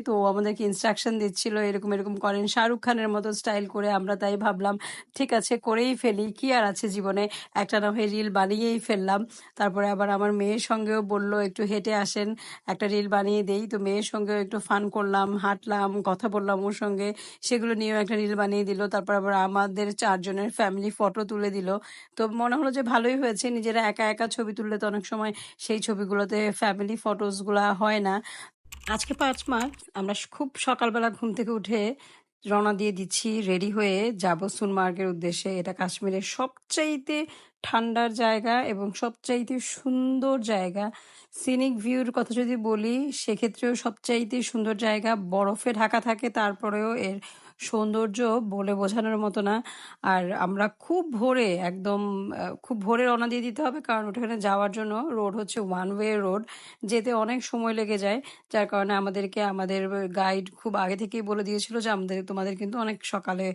তো আমাদেরকে ইনস্ট্রাকশন দিচ্ছিল এরকম এরকম করেন শাহরুখ খানের মতো স্টাইল করে। আমরা তাই ভাবলাম ঠিক আছে করেই ফেলি, কি আর আছে জীবনে, একটা না হয় রিল বানিয়েই ফেললাম। তারপরে আবার আমার মেয়ের সঙ্গেও বললো একটু হেঁটে আসেন, একটা রিল বানিয়ে দেই। তো মেয়ের সঙ্গেও একটু ফান করলাম, হাঁটলাম, কথা বললাম ওর সঙ্গে, সেগুলো নিয়েও একটা রিল বানিয়ে দিল। তারপর আবার আমাদের 4 জনের ফ্যামিলি ফটো তুলে দিল। তো মনে হলো যে ভালোই হয়েছে, নিজেরা একা একা ছবি তুললে তো অনেক সময় সেই ছবিগুলোতে ফ্যামিলি ফটোসগুলা হয় না। আজকে 5 মার্চ আমরা খুব সকালবেলা ঘুম থেকে উঠে রওনা দিয়ে দিচ্ছি, রেডি হয়ে যাব সোনমার্গের উদ্দেশ্যে। এটা কাশ্মীরের সবচাইতে ঠান্ডার জায়গা এবং সবচাইতে সুন্দর জায়গা। সিনিক ভিউর কথা যদি বলি, সেক্ষেত্রেও সবচাইতে সুন্দর জায়গা। বরফে ঢাকা থাকে, তারপরেও এর সৌন্দর্য বলে বোঝানোর মতো না। আর আমরা খুব ভোরে একদম খুব ভোরে রওনা দিয়ে দিতে হবে, কারণ ওখানে যাওয়ার জন্য রোড হচ্ছে ওয়ান ওয়ে রোড, যেতে অনেক সময় লেগে যায়। যার কারণে আমাদেরকে আমাদের গাইড খুব আগে থেকেই বলে দিয়েছিল যে তোমাদের কিন্তু অনেক সকালে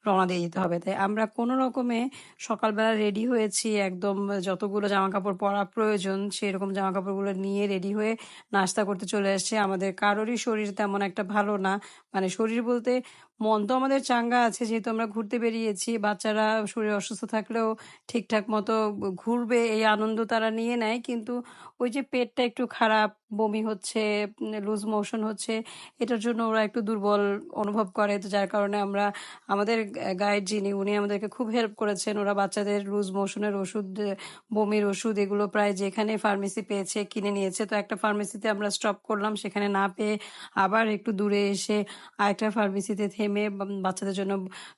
রওনা দিয়ে দিতে হবে। তাই আমরা কোনো রকমে সকালবেলা রেডি হয়েছি, একদম যতগুলো জামা কাপড় পরা প্রয়োজন সেরকম জামা কাপড়গুলো নিয়ে রেডি হয়ে নাস্তা করতে চলে আসছে। আমাদের কারোরই শরীর তেমন একটা ভালো না, মানে শরীর বলতে মন তো আমাদের চাঙ্গা আছে, যেহেতু আমরা ঘুরতে বেরিয়েছি। বাচ্চারা শরীর অসুস্থ থাকলেও ঠিকঠাক মতো ঘুরবে এই আনন্দ তারা নিয়ে নেয়, কিন্তু ওই যে পেটটা একটু খারাপ, বমি হচ্ছে, লুজ মোশন হচ্ছে, এটার জন্য ওরা একটু দুর্বল অনুভব করে। তো যার কারণে আমরা আমাদের গাইড যিনি, উনি আমাদেরকে খুব হেল্প করেছেন। ওরা বাচ্চাদের লুজ মোশনের ওষুধ, বমির ওষুধ, এগুলো প্রায় যেখানে ফার্মেসি পেয়েছে কিনে নিয়েছে। তো একটা ফার্মেসিতে আমরা স্টপ করলাম, সেখানে না পেয়ে আবার একটু দূরে এসে আরেকটা ফার্মেসিতে থেমে বাচ্চাদের জন্য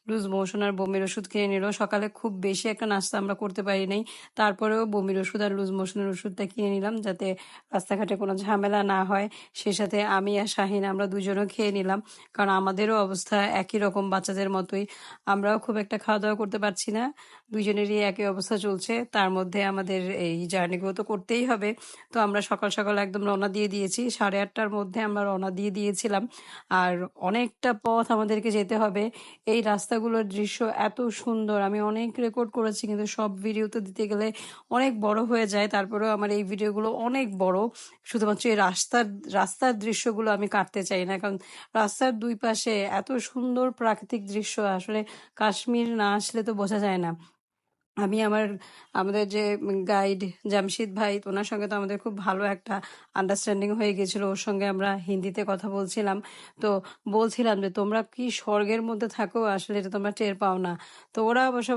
লুজ মোশন আর বমির ওষুধ কিনে নিল। সকালে খুব বেশি একটা নাস্তা আমরা করতে পারি নাই, তারপরেও বমির ওষুধ আর লুজ মোশনের ওষুধটা কিনে নিলাম যাতে রাস্তাঘাটে কোনো ঝামেলা না হয়। সে সাথে আমি আর শাহিন আমরা দুজনও খেয়ে নিলাম, কারণ আমাদেরও অবস্থা একই রকম বাচ্চাদের মতোই। আমরাও খুব একটা খাওয়া দাওয়া করতে পারছি না, দুইজনেরই একই অবস্থা চলছে। তার মধ্যে আমাদের এই জার্নিগুলো তো করতেই হবে। তো আমরা সকাল সকাল একদম রওনা দিয়ে দিয়েছি, 8:30টার মধ্যে আমরা রওনা দিয়ে দিয়েছিলাম। আর অনেকটা পথ আমাদেরকে যেতে হবে। এই রাস্তাগুলোর দৃশ্য এত সুন্দর, আমি অনেক রেকর্ড করেছি, কিন্তু সব ভিডিও তো দিতে গেলে অনেক বড় হয়ে যায়। তারপরেও আমার এই ভিডিওগুলো অনেক বড়, শুধুমাত্র এই রাস্তার রাস্তার দৃশ্যগুলো আমি কাটতে চাই না, কারণ রাস্তার দুই পাশে এত সুন্দর প্রাকৃতিক দৃশ্য, আসলে কাশ্মীর না আসলে তো বোঝা যায় না। আমি আমাদের যে গাইড জামশিদ ভাই, ওনার সঙ্গে তো আমাদের খুব ভালো একটা আন্ডারস্ট্যান্ডিং হয়ে গেছিল। ওর সঙ্গে আমরা হিন্দিতে কথা বলছিলাম। তো বলছিলাম যে তোমরা কি স্বর্গের মধ্যে থাকো, আসলে এটা তোমরা টের পাও না। তো ওরা অবশ্য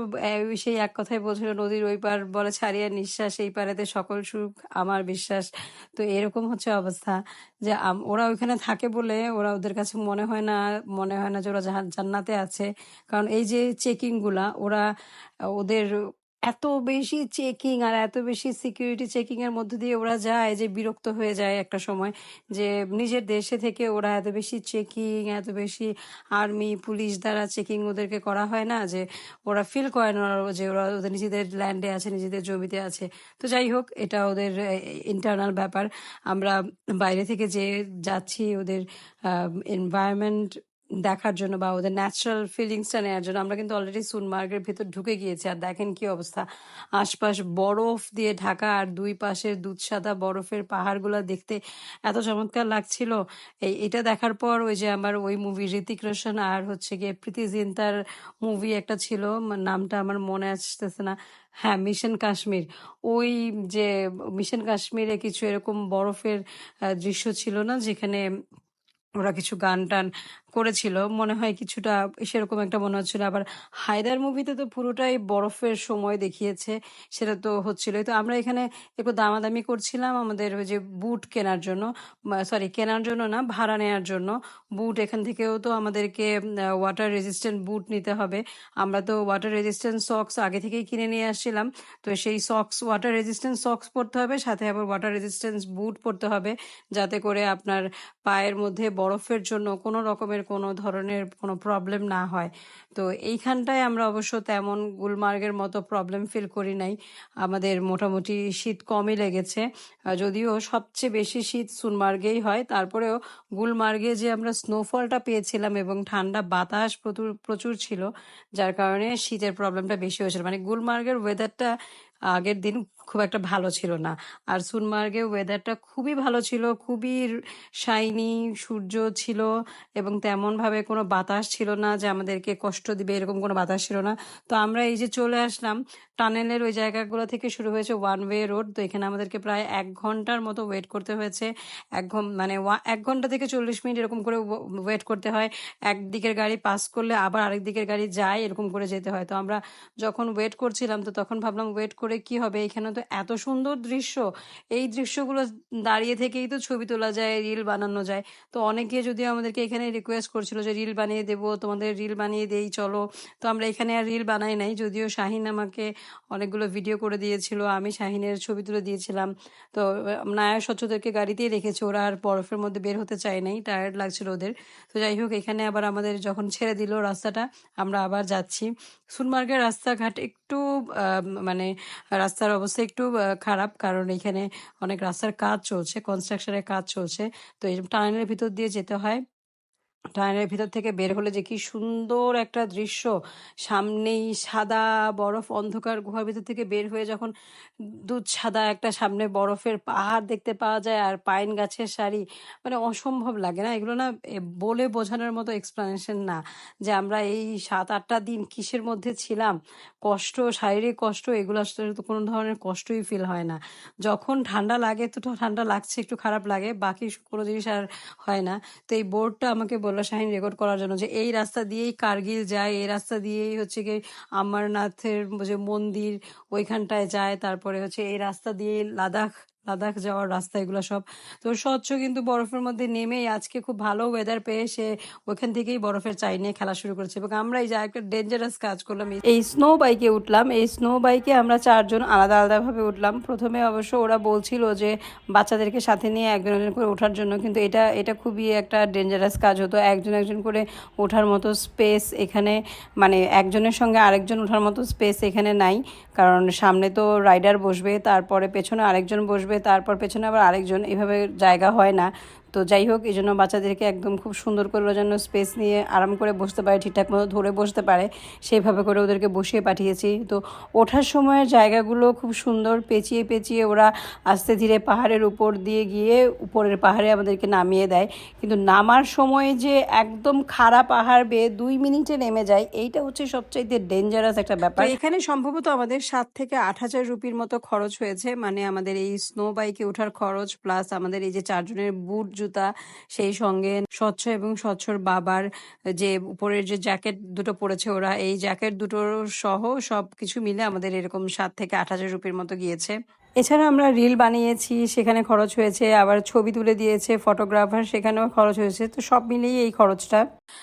সেই এক কথাই বলছিল, নদীর ওই পার বলে ছাড়িয়া নিঃশ্বাস, এই পারেতে সকল সুখ আমার বিশ্বাস। তো এরকম হচ্ছে অবস্থা, যে ওরা ওইখানে থাকে বলে ওদের কাছে মনে হয় না যে ওরা জান্নাতে আছে। কারণ এই যে চেকিং গুলা, ওদের এত বেশি চেকিং আর এত বেশি সিকিউরিটি চেকিং এর মধ্যে দিয়ে ওরা যায় যে বিরক্ত হয়ে যায় একটা সময়, যে নিজের দেশে থেকে ওরা এত বেশি চেকিং, এত বেশি আর্মি পুলিশ দ্বারা চেকিং ওদেরকে করা হয় না, যে ওরা ফিল করে না যে ওরা ওদের নিজেদের ল্যান্ডে আছে, নিজেদের জমিতে আছে। তো যাই হোক, এটা ওদের ইন্টারনাল ব্যাপার। আমরা বাইরে থেকে যে যাচ্ছি ওদের এনভায়রনমেন্ট দেখার জন্য বা ওদের ন্যাচারাল ফিলিংসটা নেওয়ার জন্য। আমরা কিন্তু অলরেডি সোনমার্গের ভেতর ঢুকে গিয়েছি, আর দেখেন কি অবস্থা, আশপাশ বরফ দিয়ে ঢাকা, আর দুই পাশের দুধসাদা বরফের পাহাড়গুলো দেখতে এত চমৎকার লাগছিল। এটা দেখার পর ওই যে আমার ওই মুভি ঋতিক রোশন আর হচ্ছে গিয়ে প্রীতি জিন্তার মুভি একটা ছিল, নামটা আমার মনে আসতেছে না, হ্যাঁ মিশন কাশ্মীর। ওই যে মিশন কাশ্মীরে কিছু এরকম বরফের দৃশ্য ছিল না, যেখানে ওরা কিছু গান টান করেছিল, মনে হয় কিছুটা সেরকম একটা মনে হচ্ছিল। আবার হায়দার মুভিতে তো পুরোটাই বরফের সময় দেখিয়েছে, সেটা তো হচ্ছিলই। তো আমরা এখানে একটু দামাদামি করছিলাম আমাদের ওই যে বুট কেনার জন্য, সরি কেনার জন্য না, ভাড়া নেওয়ার জন্য বুট। এখান থেকেও তো আমাদেরকে ওয়াটার রেজিস্ট্যান্ট বুট নিতে হবে। আমরা তো ওয়াটার রেজিস্ট্যান্ট সক্স আগে থেকেই কিনে নিয়ে আসছিলাম, তো সেই ওয়াটার রেজিস্ট্যান্ট সক্স পরতে হবে, সাথে আবার ওয়াটার রেজিস্ট্যান্স বুট পরতে হবে, যাতে করে আপনার পায়ের মধ্যে বরফের জন্য কোনো রকমের কোনো ধরনের কোনো প্রবলেম না হয়। তো এইখানটায় আমরা অবশ্য তেমন গুলমার্গের মতো প্রবলেম ফিল করি নাই, আমাদের মোটামুটি শীত কমই লেগেছে। যদিও সবচেয়ে বেশি শীত সোনমার্গেই হয়, তারপরেও গুলমার্গে যে আমরা স্নোফলটা পেয়েছিলাম এবং ঠান্ডা বাতাস প্রচুর প্রচুর ছিল, যার কারণে শীতের প্রবলেমটা বেশি হয়েছিল। মানে গুলমার্গের ওয়েদারটা আগের দিন খুব একটা ভালো ছিল না। আর সোনমার্গের ওয়েদারটা খুবই ভালো ছিল, খুবই শাইনি, সূর্য ছিল এবং তেমনভাবে কোনো বাতাস ছিল না যে আমাদেরকে কষ্ট দিবে, এরকম কোনো বাতাস ছিল না। তো আমরা এই যে চলে আসলাম টানেলের ওই জায়গাগুলো থেকে শুরু হয়েছে ওয়ান ওয়ে রোড। তো এখানে আমাদেরকে প্রায় 1 ঘন্টার মতো ওয়েট করতে হয়েছে। মানে 1 ঘন্টা থেকে 40 মিনিট এরকম করে ওয়েট করতে হয়। একদিকের গাড়ি পাস করলে আবার আরেক দিকের গাড়ি যায়, এরকম করে যেতে হয়। তো আমরা যখন ওয়েট করছিলাম তো তখন ভাবলাম ওয়েট করে কি হবে, এখানে তো এত সুন্দর দৃশ্য, এই দৃশ্যগুলো দাঁড়িয়ে থেকেই তো ছবি তোলা যায়, রিল বানানো যায়। তো অনেকে যদিও আমাদেরকে এখানে রিকোয়েস্ট করছিল যে রিল বানিয়ে দেবো, তোমাদের রিল বানিয়ে দেই চলো। তো আমরা এখানে আর রিল বানাই নাই, যদিও শাহিন আমাকে অনেকগুলো ভিডিও করে দিয়েছিল, আমি শাহিনের ছবি তুলে দিয়েছিলাম। তো নায়া স্বচ্ছদেরকে গাড়িতেই রেখেছে, ওরা আর বরফের মধ্যে বের হতে চায় নাই, টায়ার্ড লাগছিল ওদের। তো যাই হোক, এখানে আবার আমাদের যখন ছেড়ে দিল রাস্তাটা, আমরা আবার যাচ্ছি। সোনমার্গের রাস্তাঘাট একটু মানে রাস্তার অবস্থা একটু খারাপ, কারণ এখানে অনেক রাস্তার কাজ চলছে, কনস্ট্রাকশনের কাজ চলছে। তো এই টানেলের ভিতর দিয়ে যেতে হয়। টানেলের ভিতর থেকে বের হলে যে কি সুন্দর একটা দৃশ্য, সামনেই সাদা বরফ, অন্ধকার গুহার ভিতর থেকে বের হয়ে যখন দুধ সাদা একটা সামনে বরফের পাহাড় দেখতে পাওয়া যায় আর পাইন গাছের সারি, মানে অসম্ভব লাগে না এগুলো? না বলে বোঝানোর মতো এক্সপ্লানেশন না যে আমরা এই 7-8টা দিন কিসের মধ্যে ছিলাম। কষ্ট, শারীরিক কষ্ট, এগুলো আসলে তো কোনো ধরনের কষ্টই ফিল হয় না। যখন ঠান্ডা লাগে তো ঠান্ডা লাগছে, একটু খারাপ লাগে, বাকি কোনো জিনিস আর হয় না। তো এই বোর্ডটা আমাকে বললো শাহিন রেকর্ড করার জন্য যে এই রাস্তা দিয়েই কার্গিল যায়, এই রাস্তা দিয়েই হচ্ছে কি অমরনাথের যে মন্দির ওইখানটায় যায়, তারপরে হচ্ছে এই রাস্তা দিয়ে লাদাখ লাদাখ যাওয়ার রাস্তা, এগুলো সব। তো স্বচ্ছ কিন্তু বরফের মধ্যে নেমেই আজকে খুব ভালো ওয়েদার পেয়ে সে ওইখান থেকেই বরফের চাই নিয়ে খেলা শুরু করেছে। এবং আমরা এই যে একটা ডেঞ্জারাস কাজ করলাম, এই স্নো বাইকে উঠলাম। এই স্নো বাইকে আমরা 4জন আলাদা আলাদাভাবে উঠলাম। প্রথমে অবশ্য ওরা বলছিল যে বাচ্চাদেরকে সাথে নিয়ে একজন একজন করে ওঠার জন্য, কিন্তু এটা এটা খুবই একটা ডেঞ্জারাস কাজ হতো। একজন একজন করে ওঠার মতো স্পেস এখানে, মানে একজনের সঙ্গে আরেকজন ওঠার মতো স্পেস এখানে নাই, কারণ সামনে তো রাইডার বসবে, তারপরে পেছনে আরেকজন বসবে, তারপর পেছনে আবার আরেকজন, এভাবে জায়গা হয় না। তো যাই হোক, এই জন্য বাচ্চাদেরকে একদম খুব সুন্দর করে ওরা যেন স্পেস নিয়ে আরাম করে বসতে পারে, ঠিকঠাক মতো ধরে বসতে পারে, সেইভাবে করে ওদেরকে বসিয়ে পাঠিয়েছি। তো ওঠার সময়ের জায়গাগুলো খুব সুন্দর, পেঁচিয়ে পেঁচিয়ে ওরা আস্তে ধীরে পাহাড়ের উপর দিয়ে গিয়ে উপরের পাহাড়ে আমাদেরকে নামিয়ে দেয়। কিন্তু নামার সময় যে একদম খাড়া পাহাড় বেয়ে 2 মিনিটে নেমে যায়, এইটা হচ্ছে সবচাইতে ডেঞ্জারাস একটা ব্যাপার। এখানে সম্ভবত আমাদের 7 থেকে 8 হাজার রুপির মতো খরচ হয়েছে, মানে আমাদের এই স্নো বাইকে ওঠার খরচ, প্লাস আমাদের এই যে 4জনের বুট জুতা, সেই সঙ্গে স্বচ্ছ এবং স্বচ্ছর বাবার যে উপরের যে জ্যাকেট দুটো পরেছে ওরা, এই জ্যাকেট দুটো সহ সব কিছু মিলে আমাদের এরকম 7 থেকে 8 হাজার রুপির মতো গিয়েছে। এছাড়া আমরা রিল বানিয়েছি, সেখানে খরচ হয়েছে, আবার ছবি তুলে দিয়েছে ফটোগ্রাফার, সেখানেও খরচ হয়েছে। তো সব মিলিয়ে এই খরচটা।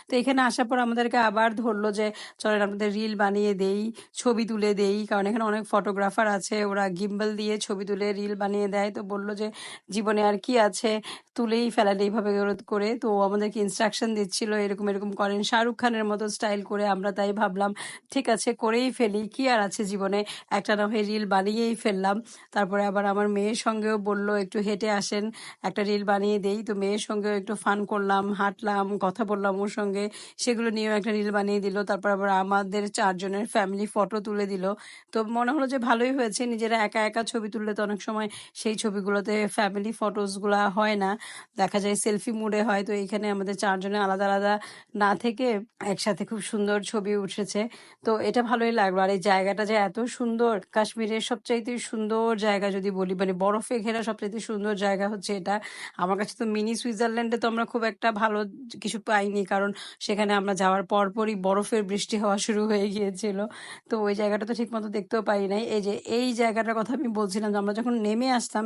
তো এখানে আসার পর আমাদেরকে আবার ধরলো যে চলেন আপনাদের রিল বানিয়ে দেই, ছবি তুলে দেই, কারণ এখানে অনেক ফটোগ্রাফার আছে, ওরা গিম্বল দিয়ে ছবি তুলে রিল বানিয়ে দেয়। তো বললো যে জীবনে আর কি আছে, তুলেই ফেলেন এইভাবে করে। তো আমাদেরকে ইনস্ট্রাকশন দিচ্ছিল এরকম এরকম করেন, শাহরুখ খানের মতো স্টাইল করে। আমরা তাই ভাবলাম ঠিক আছে, করেই ফেলি, কি আর আছে জীবনে, একটা না হয়ে রিল বানিয়েই ফেললাম। তারপরে আবার আমার মেয়ের সঙ্গেও বলল একটু হেঁটে আসেন, একটা রিল বানিয়ে দেই। তো মেয়ের সঙ্গেও একটু ফান করলাম, হাঁটলাম, কথা বললাম ওর সঙ্গে, সেগুলো নিয়েও একটা রিল বানিয়ে দিল। তারপর আবার আমাদের 4জনের ফ্যামিলি ফটো তুলে দিল। তো মনে হলো যে ভালোই হয়েছে, নিজেরা একা একা ছবি তুললে তো অনেক সময় সেই ছবিগুলোতে ফ্যামিলি ফটোসগুলো হয় না, দেখা যায় সেলফি মুডে হয়। তো এখানে আমাদের 4জনে আলাদা আলাদা না থেকে একসাথে খুব সুন্দর ছবি উঠেছে। তো এটা ভালোই লাগলো। আর এই জায়গাটা যে এত সুন্দর, কাশ্মীরের সবচাইতে সুন্দর জায়গা যদি বলি, মানে বরফে ঘেরা সবচাইতে সুন্দর জায়গা হচ্ছে এটা। আমার কাছে তো মিনি সুইজারল্যান্ডে তো আমরা খুব একটা ভালো কিছু পাইনি, কারণ সেখানে আমরা যাওয়ার পরপরই বরফের বৃষ্টি হওয়া শুরু হয়ে গিয়েছিল। তো ওই জায়গাটা তো ঠিক মতো দেখতেও পাই নাই। এই যে এই জায়গাটার কথা আমি বলছিলাম, যে আমরা যখন নেমে আসতাম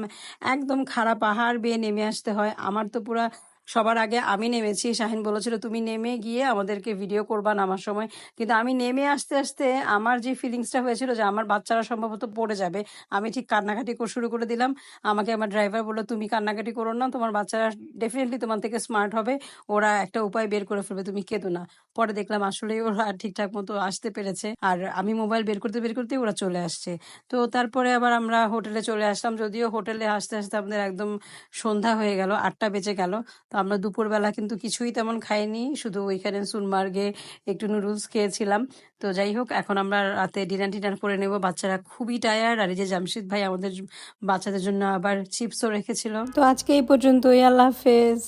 একদম খাড়া পাহাড় বেয়ে নেমে আসতে হয়। আমার তো পুরা সবার আগে আমি নেমেছি, শাহিন বলেছিল তুমি নেমে গিয়ে আমাদেরকে ভিডিও করবা নামার সময়। কিন্তু আমি নেমে আসতে আসতে আমার যে ফিলিংসটা হয়েছিল যে আমার বাচ্চারা সম্ভবত পড়ে যাবে, আমি ঠিক কান্নাকাটি শুরু করে দিলাম। আমাকে আমার ড্রাইভার বললো তুমি কান্নাকাটি করো না, তোমার বাচ্চারা ডেফিনেটলি তোমার থেকে স্মার্ট হবে, ওরা একটা উপায় বের করে ফেলবে, তুমি কেঁদো না। পরে দেখলাম আসলে ওরা ঠিকঠাক মতো আসতে পেরেছে, আর আমি মোবাইল বের করতে ওরা চলে আসছে। তো তারপরে আবার আমরা হোটেলে চলে আসলাম, যদিও হোটেলে আসতে আসতে আমাদের একদম সন্ধ্যা হয়ে গেল, 8টা বেজে গেল। তো আমরা দুপুরবেলা কিন্তু কিছুই তেমন খাইনি, শুধু ওইখানে সোনমার্গে একটু নুডলস খেয়েছিলাম। তো যাই হোক, এখন আমরা রাতে ডিনার টিনার করে নেব। বাচ্চারা খুবই টায়ার্ড, আর এই যে জামশিদ ভাই আমাদের বাচ্চাদের জন্য আবার চিপসও রেখেছিল। তো আজকে এই পর্যন্তই, আল্লাহ হাফেজ।